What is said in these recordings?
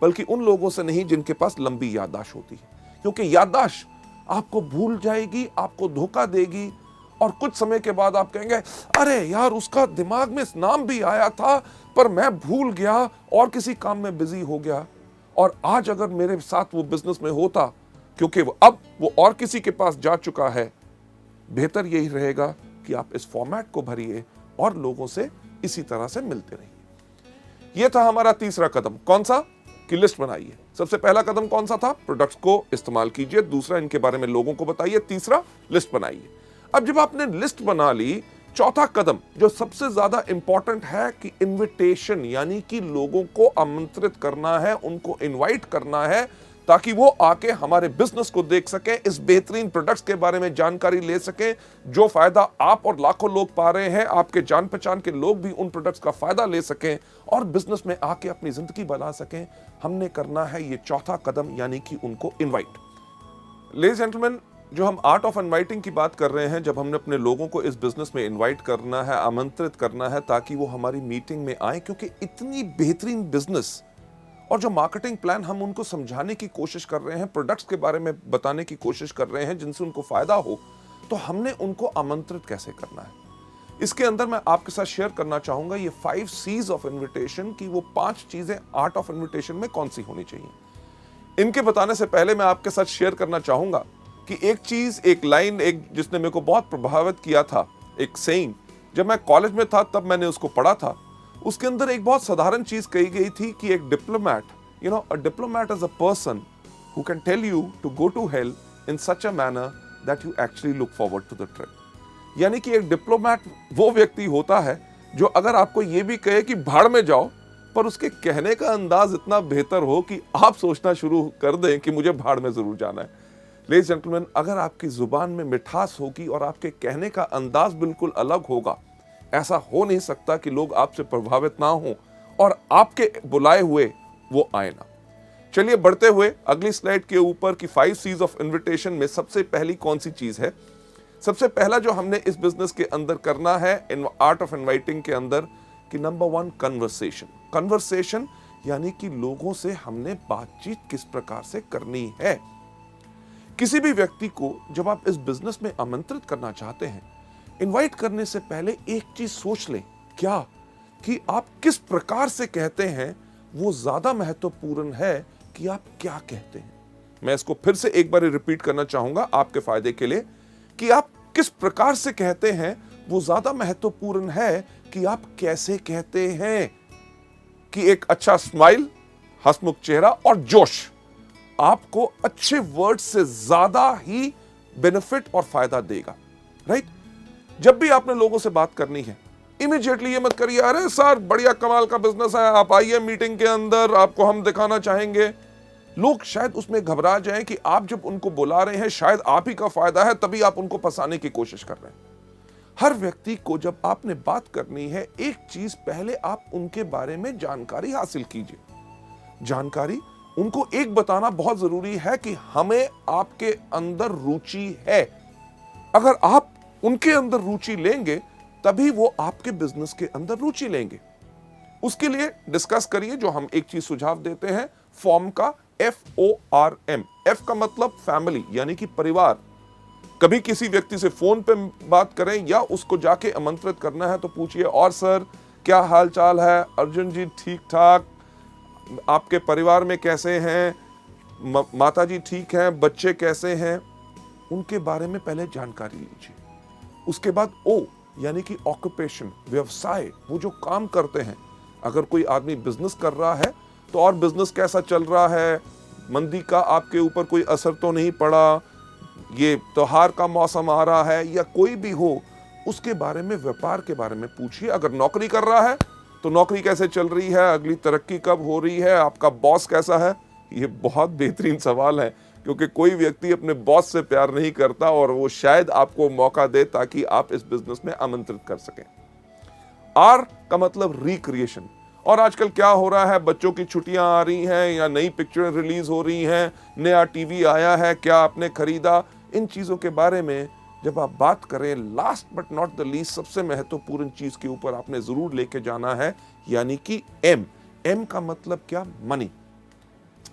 बल्कि उन लोगों से नहीं जिनके पास लंबी याददाश्त होती है, क्योंकि याददाश्त आपको भूल जाएगी, आपको धोखा देगी और कुछ समय के बाद आप कहेंगे अरे यार उसका दिमाग में नाम भी आया था पर मैं भूल गया और किसी काम में बिजी हो गया। और आज अगर मेरे साथ वो बिजनेस में होता, क्योंकि अब वो और किसी के पास जा चुका है, बेहतर यही रहेगा कि आप इस फॉर्मेट को भरिए और लोगों से इसी तरह से मिलते रहिए। यह था हमारा तीसरा कदम। कौन सा? कि लिस्ट बनाइए। सबसे पहला कदम कौन सा था? प्रोडक्ट्स को इस्तेमाल कीजिए। दूसरा, इनके बारे में लोगों को बताइए। तीसरा, लिस्ट बनाइए। अब जब आपने लिस्ट बना ली, चौथा कदम जो सबसे ज्यादा इंपॉर्टेंट है कि इनविटेशन, यानी कि लोगों को आमंत्रित करना है, उनको इनवाइट करना है ताकि वो आके हमारे बिजनेस को देख सकें, इस बेहतरीन प्रोडक्ट्स के बारे में जानकारी ले सकें, जो फायदा आप और लाखों लोग पा रहे हैं, आपके जान पहचान के लोग भी उन प्रोडक्ट्स का फायदा ले सकें और बिजनेस में आके अपनी जिंदगी बना सकें। हमने करना है ये चौथा कदम, यानी कि उनको इनवाइट। लेडीज जेंटलमैन, जो हम आर्ट ऑफ इनवाइटिंग की बात कर रहे हैं, जब हमने अपने लोगों को इस बिजनेस में इनवाइट करना है, आमंत्रित करना है ताकि वो हमारी मीटिंग में आए, क्योंकि इतनी बेहतरीन बिजनेस और जो मार्केटिंग प्लान हम उनको समझाने की कोशिश कर रहे हैं, प्रोडक्ट्स के बारे में बताने की कोशिश कर रहे हैं जिनसे उनको फायदा हो, तो हमने उनको आमंत्रित कैसे करना है। इसके अंदर मैं आपके साथ शेयर करना चाहूंगा ये 5 C's ऑफ इन्विटेशन की वो 5 चीजें आर्ट ऑफ इन्विटेशन में कौन सी होनी चाहिए। इनके बताने से पहले मैं आपके साथ शेयर करना चाहूंगा कि एक चीज, एक लाइन, एक जिसने मेरे को बहुत प्रभावित किया था, एक सेइंग, जब मैं कॉलेज में था तब मैंने उसको पढ़ा था। उसके अंदर एक बहुत साधारण चीज कही गई थी कि एक diplomat, a diplomat is a person who can tell you to go to hell in such a manner that you actually look forward to the trip. यानी कि एक डिप्लोमैट वो व्यक्ति होता है जो अगर आपको ये भी कहे कि भाड़ में जाओ, पर उसके कहने का अंदाज इतना बेहतर हो कि आप सोचना शुरू कर दें कि मुझे भाड़ में जरूर जाना है। लेडीज जेंटलमैन, अगर आपकी जुबान में मिठास होगी और आपके कहने का अंदाज बिल्कुल अलग होगा, ऐसा हो नहीं सकता कि लोग आपसे प्रभावित ना हो और आपके बुलाए हुए वो आए ना। चलिए बढ़ते हुए अगली स्लाइड के ऊपर की 5 C's ऑफ इन्विटेशन में सबसे पहली कौन सी चीज है। सबसे पहला जो हमने इस बिजनेस के अंदर करना है, इन आर्ट ऑफ इनवाइटिंग के अंदर, कि नंबर 1 कन्वर्सेशन। कन्वर्सेशन यानी कि लोगों से हमने बातचीत किस प्रकार से करनी है। किसी भी व्यक्ति को जब आप इस बिजनेस में आमंत्रित करना चाहते हैं, इनवाइट करने से पहले एक चीज सोच लें, क्या कि आप किस प्रकार से कहते हैं वो ज्यादा महत्वपूर्ण है कि आप क्या कहते हैं। मैं इसको फिर से एक बार रिपीट करना चाहूंगा आपके फायदे के लिए, कि आप किस प्रकार से कहते हैं वो ज्यादा महत्वपूर्ण है कि आप कैसे कहते हैं। कि एक अच्छा स्माइल, हंसमुख चेहरा और जोश आपको अच्छे वर्ड से ज्यादा ही बेनिफिट और फायदा देगा, राइट। जब भी आपने लोगों से बात करनी है, इमीडिएटली ये मत करिए अरे सर बढ़िया कमाल का बिजनेस है, आप आइए मीटिंग के अंदर, आपको हम दिखाना चाहेंगे। लोग शायद उसमें घबरा जाएं कि आप जब उनको बुला रहे हैं शायद आप ही का फायदा है, तभी आप उनको फंसाने की कोशिश कर रहे हैं। हर व्यक्ति को जब आपने बात करनी है, एक चीज पहले आप उनके बारे में जानकारी हासिल कीजिए। जानकारी उनको एक बताना बहुत जरूरी है कि हमें आपके अंदर रुचि है। अगर आप उनके अंदर रुचि लेंगे तभी वो आपके बिजनेस के अंदर रुचि लेंगे। उसके लिए डिस्कस करिए, जो हम एक चीज सुझाव देते हैं, फॉर्म का FORM। F का मतलब फैमिली, यानी कि परिवार। कभी किसी व्यक्ति से फोन पे बात करें या उसको जाके आमंत्रित करना है तो पूछिए, और सर क्या हाल चाल है, अर्जुन जी ठीक ठाक, आपके परिवार में कैसे हैं, माता जी ठीक हैं, बच्चे कैसे हैं, उनके बारे में पहले जानकारी लीजिए। उसके बाद O यानी कि ऑक्यूपेशन, व्यवसाय, वो जो काम करते हैं। अगर कोई आदमी बिजनेस कर रहा है तो और बिजनेस कैसा चल रहा है, मंदी का आपके ऊपर कोई असर तो नहीं पड़ा, ये त्योहार का मौसम आ रहा है, या कोई भी हो, उसके बारे में, व्यापार के बारे में पूछिए। अगर नौकरी कर रहा है तो नौकरी कैसे चल रही है, अगली तरक्की कब हो रही है, आपका बॉस कैसा है। ये बहुत बेहतरीन सवाल है, क्योंकि कोई व्यक्ति अपने बॉस से प्यार नहीं करता और वो शायद आपको मौका दे ताकि आप इस बिजनेस में आमंत्रित कर सकें। R का मतलब रिक्रिएशन। और आजकल क्या हो रहा है, बच्चों की छुट्टियां आ रही हैं या नई पिक्चरें रिलीज हो रही हैं, नया टीवी आया है, क्या आपने खरीदा, इन चीजों के बारे में जब आप बात करें, last but not the least सबसे महत्वपूर्ण चीज के ऊपर आपने जरूर लेके जाना है, यानी कि M का मतलब क्या, मनी।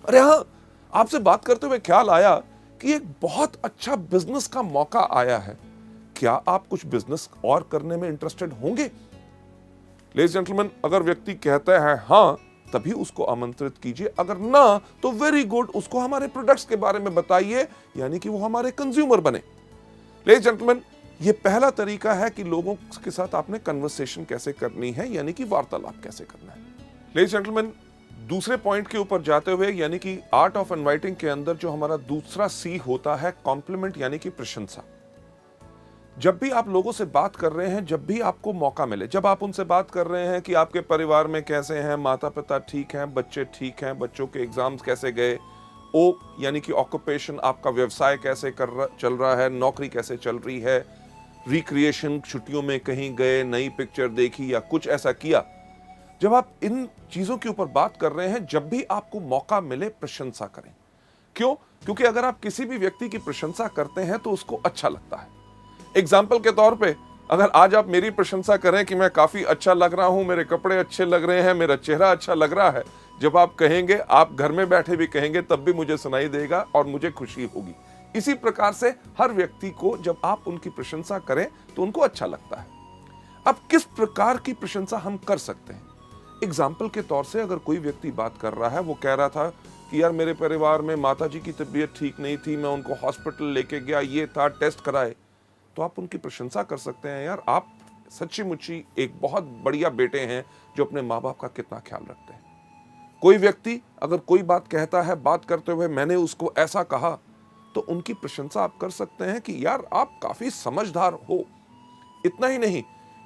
अरे हाँ, आपसे बात करते हुए ख्याल आया कि एक बहुत अच्छा बिजनेस का मौका आया है, क्या आप कुछ बिजनेस और करने में इंटरेस्टेड होंगे? लेडीज जेंटलमैन, अगर व्यक्ति कहता है हाँ, तभी उसको आमंत्रित कीजिए, अगर ना तो वेरी गुड, उसको हमारे प्रोडक्ट्स के बारे में बताइए, यानी कि वो हमारे कंज्यूमर बने। लेडीज जेंटलमैन, ये पहला तरीका है कि लोगों के साथ आपने कन्वर्सेशन कैसे करनी है, यानी कि वार्तालाप कैसे करना है। लेडीज जेंटलमैन, दूसरे पॉइंट के ऊपर जाते हुए, यानी कि आर्ट ऑफ इनवाइटिंग के अंदर जो हमारा दूसरा सी होता है कॉम्प्लीमेंट, यानी कि प्रशंसा। जब भी आप लोगों से बात कर रहे हैं, जब भी आपको मौका मिले, जब आप उनसे बात कर रहे हैं कि आपके परिवार में कैसे हैं, माता पिता ठीक हैं, बच्चे ठीक हैं, बच्चों के एग्जाम्स कैसे गए, ओ यानी कि ऑक्यूपेशन, आपका व्यवसाय कैसे चल रहा है, नौकरी कैसे चल रही है, रिक्रिएशन, छुट्टियों में कहीं गए, नई पिक्चर देखी या कुछ ऐसा किया, जब आप इन चीजों के ऊपर बात कर रहे हैं, जब भी आपको मौका मिले, प्रशंसा करें। क्यों? क्योंकि अगर आप किसी भी व्यक्ति की प्रशंसा करते हैं तो उसको अच्छा लगता है। एग्जाम्पल के तौर पे, अगर आज आप मेरी प्रशंसा करें कि मैं काफी अच्छा लग रहा हूं, मेरे कपड़े अच्छे लग रहे हैं, मेरा चेहरा अच्छा लग रहा है, जब आप कहेंगे, आप घर में बैठे भी कहेंगे, तब भी मुझे सुनाई देगा और मुझे खुशी होगी। इसी प्रकार से हर व्यक्ति को जब आप उनकी प्रशंसा करें तो उनको अच्छा लगता है। अब किस प्रकार की प्रशंसा हम कर सकते हैं? एग्जाम्पल के तौर से, अगर कोई व्यक्ति बात कर रहा है, वो कह रहा था कि यार मेरे परिवार में माताजी की तबीयत ठीक नहीं थी, मैं उनको हॉस्पिटल लेके गया, ये था, टेस्ट कराए, तो आप उनकी प्रशंसा कर सकते हैं, यार आप सच्ची मुच्ची एक बहुत बढ़िया बेटे हैं जो अपने माँ बाप का कितना ख्याल रखते हैं। कोई व्यक्ति अगर कोई बात कहता है, बात करते हुए मैंने उसको ऐसा कहा, तो उनकी प्रशंसा आप कर सकते हैं कि यार आप काफी समझदार हो। इतना ही नहीं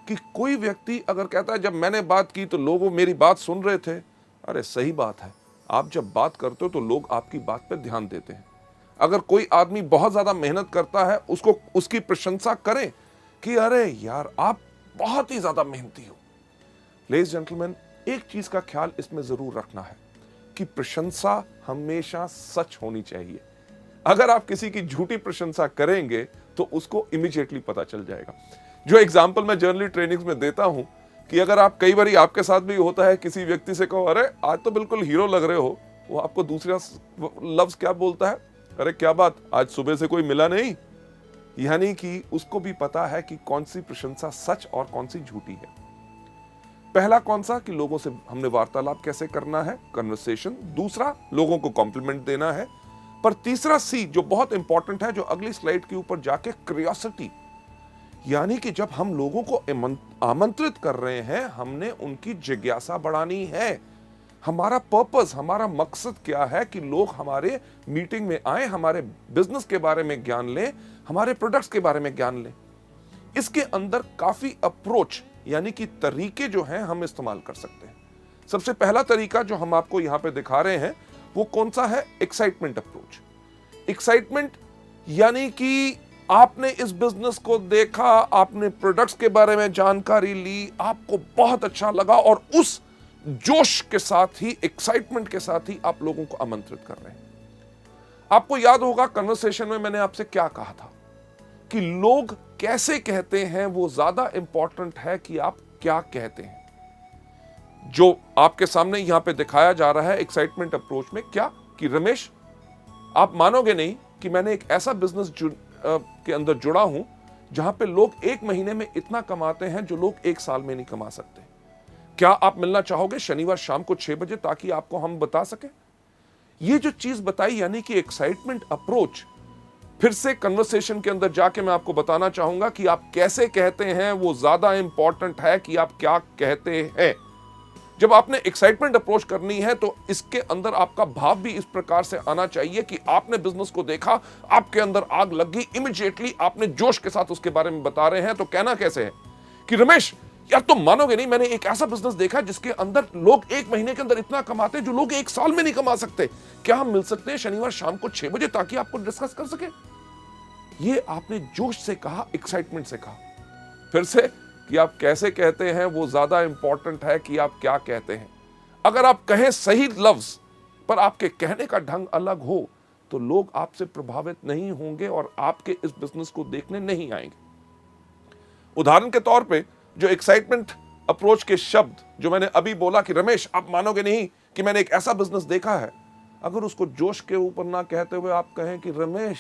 कि कोई व्यक्ति अगर कहता है जब मैंने बात की तो लोग मेरी बात सुन रहे थे, अरे सही बात है, आप जब बात करते हो तो लोग आपकी बात पर ध्यान देते हैं। अगर कोई आदमी बहुत ज्यादा मेहनत करता है, उसको उसकी प्रशंसा करें कि अरे यार आप बहुत ही ज्यादा मेहनती हो। लेडीज जेंटलमैन, एक चीज का ख्याल इसमें जरूर रखना है कि प्रशंसा हमेशा सच होनी चाहिए। अगर आप किसी की झूठी प्रशंसा करेंगे तो उसको इमीडिएटली पता चल जाएगा। जो एग्जाम्पल मैं जनरली ट्रेनिंग्स में देता हूं कि अगर आप, कई बार आपके साथ भी होता है, किसी व्यक्ति से कहो अरे आज तो बिल्कुल हीरो लग रहे हो, वो आपको दूसरा लफ्ज क्या बोलता है, अरे क्या बात, आज सुबह से कोई मिला नहीं। यानी कि उसको भी पता है कि कौन सी प्रशंसा सच और कौन सी झूठी है। पहला कौन सा कि लोगों से हमने वार्तालाप कैसे करना है, कन्वर्सेशन। दूसरा, लोगों को कॉम्प्लीमेंट देना है। पर तीसरा सी जो बहुत इंपॉर्टेंट है, जो अगली स्लाइड के ऊपर जाके, क्यूरियोसिटी, यानी कि जब हम लोगों को आमंत्रित कर रहे हैं, हमने उनकी जिज्ञासा बढ़ानी है। हमारा पर्पस, हमारा मकसद क्या है कि लोग हमारे मीटिंग में आए, हमारे बिजनेस के बारे में ज्ञान लें, हमारे प्रोडक्ट्स के बारे में ज्ञान लें। इसके अंदर काफी अप्रोच यानी कि तरीके जो हैं हम इस्तेमाल कर सकते हैं। सबसे पहला तरीका जो हम आपको यहां पे दिखा रहे हैं वो कौन सा है? Excitement approach. एक्साइटमेंट यानी कि आपने इस बिजनेस को देखा, आपने प्रोडक्ट्स के बारे में जानकारी ली, आपको बहुत अच्छा लगा और उस जोश के साथ ही, एक्साइटमेंट के साथ ही आप लोगों को आमंत्रित कर रहे हैं। आपको याद होगा कन्वर्सेशन में मैंने आपसे क्या कहा था कि लोग कैसे कहते हैं वो ज्यादा इंपॉर्टेंट है कि आप क्या कहते हैं। जो आपके सामने यहां पे दिखाया जा रहा है एक्साइटमेंट अप्रोच में, क्या कि रमेश, आप मानोगे नहीं कि मैंने एक ऐसा बिजनेस के अंदर जुड़ा हूं जहां पे लोग एक महीने में इतना कमाते हैं जो लोग एक साल में नहीं कमा सकते। क्या आप मिलना चाहोगे शनिवार शाम को 6 बजे, ताकि आपको हम बता सके? ये जो चीज बताई यानी कि एक्साइटमेंट अप्रोच, फिर से कन्वर्सेशन के अंदर जाके मैं आपको बताना चाहूंगा कि आप कैसे कहते हैं वो ज्यादा इंपॉर्टेंट है कि आप क्या कहते हैं। जब आपने एक्साइटमेंट अप्रोच करनी है तो इसके अंदर आपका भाव भी इस प्रकार से आना चाहिए कि आपने बिजनेस को देखा, आपके अंदर आग लग गई, इमीडिएटली आपने जोश के साथ उसके बारे में बता रहे हैं। तो कहना कैसे है कि रमेश यार तुम मानोगे नहीं, मैंने एक ऐसा बिजनेस देखा जिसके अंदर लोग एक महीने के अंदर इतना कमाते हैं जो लोग एक साल में नहीं कमा सकते। क्या हम मिल सकते हैं शनिवार शाम को 6 बजे ताकि आपको डिस्कस कर सके? ये आपने जोश से कहा, एक्साइटमेंट से कहा। फिर से कि आप कैसे कहते हैं वो ज्यादा इंपॉर्टेंट है कि आप क्या कहते हैं। अगर आप कहें सही लफ्ज पर आपके कहने का ढंग अलग हो तो लोग आपसे प्रभावित नहीं होंगे और आपके इस बिजनेस को देखने नहीं आएंगे। उदाहरण के तौर पे जो एक्साइटमेंट अप्रोच के शब्द जो मैंने अभी बोला कि रमेश आप मानोगे नहीं कि मैंने एक ऐसा बिजनेस देखा है, अगर उसको जोश के ऊपर ना कहते हुए आप कहें कि रमेश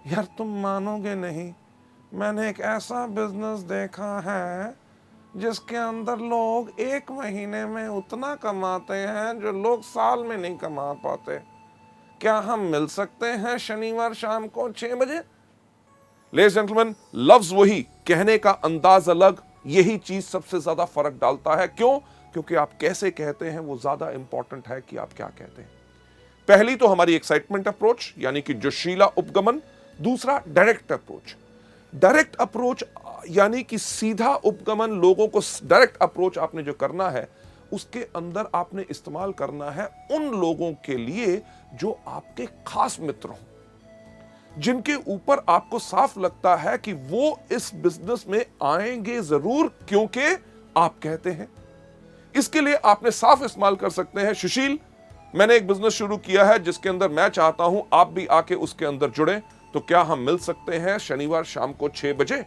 यार तुम मानोगे नहीं, मैंने एक ऐसा बिजनेस देखा है जिसके अंदर लोग 1 महीने में उतना कमाते हैं जो लोग साल में नहीं कमा पाते, क्या हम मिल सकते हैं शनिवार शाम को 6 बजे? लेडीज जेंटलमैन, लफ्ज वही, कहने का अंदाज अलग, यही चीज सबसे ज्यादा फर्क डालता है। क्यों? क्योंकि आप कैसे कहते हैं वो ज्यादा इंपॉर्टेंट है कि आप क्या कहते हैं। पहली तो हमारी एक्साइटमेंट अप्रोच यानी कि जोशीला उपगमन, दूसरा डायरेक्ट अप्रोच। डायरेक्ट अप्रोच यानी कि सीधा उपगमन, लोगों को डायरेक्ट अप्रोच आपने जो करना है उसके अंदर आपने इस्तेमाल करना है उन लोगों के लिए जो आपके खास मित्र हों, जिनके ऊपर आपको साफ लगता है कि वो इस बिजनेस में आएंगे जरूर क्योंकि आप कहते हैं। इसके लिए आपने साफ इस्तेमाल कर सकते हैं, सुशील मैंने एक बिजनेस शुरू किया है जिसके अंदर मैं चाहता हूं आप भी आके उसके अंदर जुड़ें, तो क्या हम मिल सकते हैं शनिवार शाम को 6 बजे?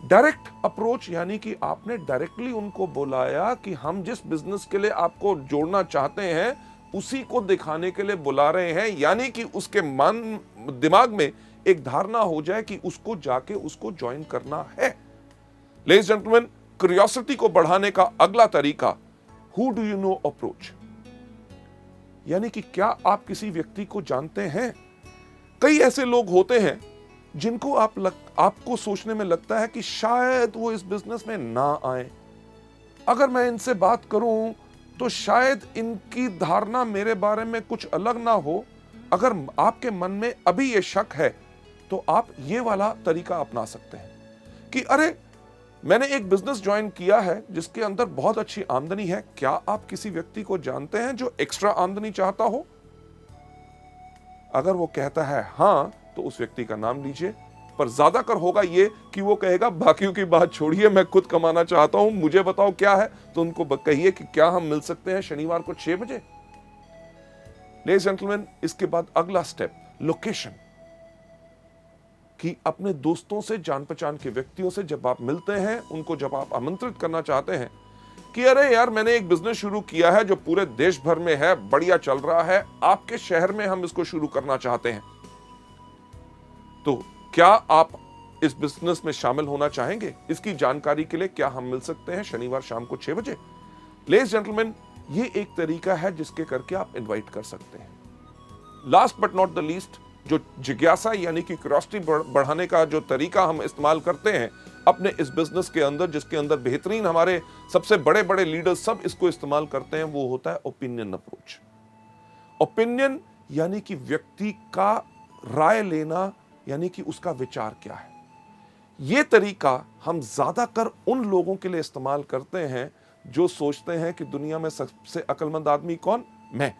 डायरेक्ट अप्रोच यानी कि आपने डायरेक्टली उनको बुलाया कि हम जिस बिजनेस के लिए आपको जोड़ना चाहते हैं उसी को दिखाने के लिए बुला रहे हैं, यानी कि उसके मन दिमाग में एक धारणा हो जाए कि उसको जाके उसको ज्वाइन करना है। लेडीज जेंटलमैन, क्यूरियोसिटी को बढ़ाने का अगला तरीका who do you know approach, यानी कि क्या आप किसी व्यक्ति को जानते हैं? कई ऐसे लोग होते हैं जिनको आपको सोचने में लगता है कि शायद वो इस बिजनेस में ना आए, अगर मैं इनसे बात करूं तो शायद इनकी धारणा मेरे बारे में कुछ अलग ना हो। अगर आपके मन में अभी ये शक है तो आप ये वाला तरीका अपना सकते हैं कि अरे मैंने एक बिजनेस ज्वाइन किया है जिसके अंदर बहुत अच्छी आमदनी है, क्या आप किसी व्यक्ति को जानते हैं जो एक्स्ट्रा आमदनी चाहता हो? अगर वो कहता है हां तो उस व्यक्ति का नाम लीजिए, पर ज्यादातर होगा ये कि वो कहेगा बाकियों की बात छोड़िए, मैं खुद कमाना चाहता हूं, मुझे बताओ क्या है। तो उनको कहिए कि क्या हम मिल सकते हैं शनिवार को 6 बजे? लेडीज जेंटलमैन, इसके बाद अगला स्टेप लोकेशन, कि अपने दोस्तों से, जान पहचान के व्यक्तियों से जब आप मिलते हैं, उनको जब आप आमंत्रित करना चाहते हैं कि अरे यार मैंने एक बिजनेस शुरू किया है जो पूरे देश भर में है, बढ़िया चल रहा है, आपके शहर में हम इसको शुरू करना चाहते हैं, तो क्या आप इस बिजनेस में शामिल होना चाहेंगे? इसकी जानकारी के लिए क्या हम मिल सकते हैं शनिवार शाम को 6 बजे? लेडीज जेंटलमैन, ये एक तरीका है जिसके करके आप इनवाइट कर सकते हैं। Last but not the least, जो जिज्ञासा यानी कि क्यूरियोसिटी बढ़ाने का जो तरीका हम इस्तेमाल करते हैं अपने इस बिजनेस के अंदर, जिसके अंदर बेहतरीन हमारे सबसे बड़े बड़े लीडर्स सब इसको इस्तेमाल करते हैं, वो होता है ओपिनियन अप्रोच। ओपिनियन यानी कि व्यक्ति का राय लेना, यानी कि उसका विचार क्या है। यह तरीका हम ज्यादातर उन लोगों के लिए इस्तेमाल करते हैं जो सोचते हैं कि दुनिया में सबसे अक्लमंद आदमी कौन? मैं।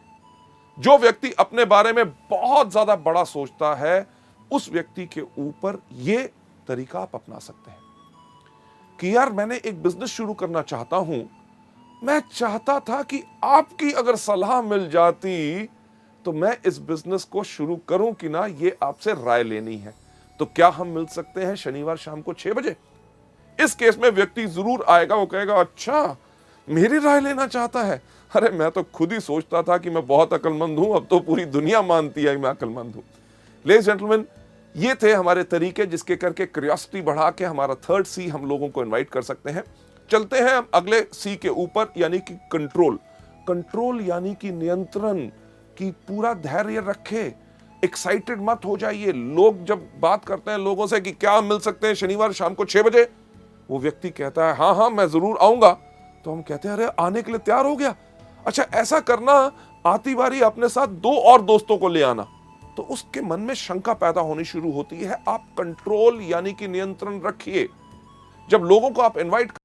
जो व्यक्ति अपने बारे में बहुत ज्यादा बड़ा सोचता है, उस व्यक्ति के ऊपर यह तरीका आप अपना सकते हैं कि यार मैंने एक बिजनेस शुरू करना चाहता हूं, मैं चाहता था कि आपकी अगर सलाह मिल जाती तो मैं इस बिजनेस को शुरू करूं कि ना, ये आपसे राय लेनी है, तो क्या हम मिल सकते हैं शनिवार शाम को 6 बजे? इस केस में व्यक्ति जरूर आएगा, वो कहेगा अच्छा मेरी राय लेना चाहता है, अरे मैं तो खुद ही सोचता था कि मैं बहुत अक्लमंद हूं, अब तो पूरी दुनिया मानती है मैं अक्लमंद हूं। लेडीज जेंटलमैन, ये थे हमारे तरीके जिसके करके क्यूरियोसिटी बढ़ा के हमारा 3rd C हम लोगों को इन्वाइट कर सकते हैं। चलते हैं हम अगले C के ऊपर, यानी कि कंट्रोल। कंट्रोल यानी कि नियंत्रण, कि पूरा धैर्य रखे, एक्साइटेड मत हो जाइए। लोग जब बात करते हैं लोगों से कि क्या मिल सकते हैं शनिवार शाम को 6 बजे, वो व्यक्ति कहता है हाँ हाँ मैं जरूर आऊंगा, तो हम कहते हैं अरे आने के लिए तैयार हो गया, अच्छा ऐसा करना, आती बारी अपने साथ 2 और दोस्तों को ले आना। तो उसके मन में शंका पैदा होनी शुरू होती है। आप कंट्रोल यानी कि नियंत्रण रखिए। जब लोगों को आप इनवाइट